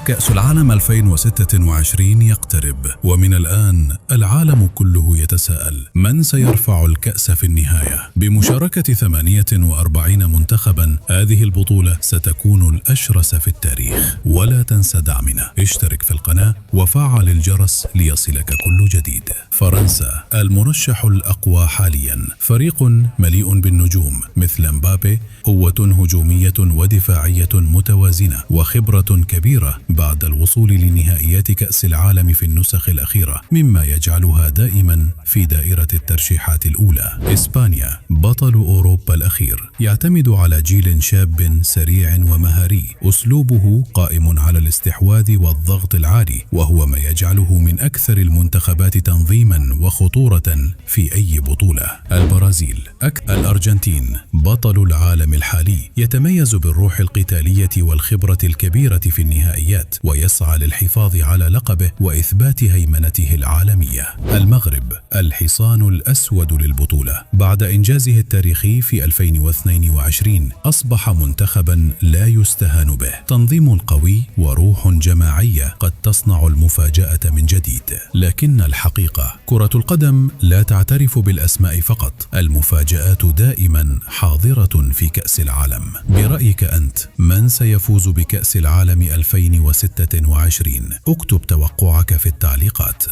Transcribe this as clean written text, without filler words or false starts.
كأس العالم 2026 يقترب، ومن الآن العالم كله يتساءل: من سيرفع الكأس في النهاية؟ بمشاركة 48 منتخبا، هذه البطولة ستكون الأشرس في التاريخ. ولا تنسى دعمنا، اشترك في القناة وفعل الجرس ليصلك كل جديد. فرنسا المرشح الأقوى حاليا، فريق مليء بالنجوم مثل مبابي، قوة هجومية ودفاعية متوازنة، وخبرة كبيرة بعد الوصول لنهائيات كأس العالم في النسخ الأخيرة، مما يجعلها دائما في دائرة الترشيحات الأولى. إسبانيا بطل أوروبا الأخير، يعتمد على جيل شاب سريع ومهاري، أسلوبه قائم على الاستحواذ والضغط العالي، وهو ما يجعله من أكثر المنتخبات تنظيما وخطورة في أي بطولة. البرازيل الأرجنتين بطل العالم الحالي، يتميز بالروح القتالية والخبرة الكبيرة في النهائيات، ويسعى للحفاظ على لقبه وإثبات هيمنته العالمية. المغرب الحصان الأسود للبطولة، بعد إنجازه التاريخي في 2022 أصبح منتخبا لا يستهان به، تنظيم قوي وروح جماعية قد تصنع المفاجأة من جديد. لكن الحقيقة كرة القدم لا تعترف بالأسماء فقط، المفاجآت دائما حاضرة في كأس العالم. برأيك أنت، من سيفوز بكأس العالم 2026؟ اكتب توقعك في التعليقات.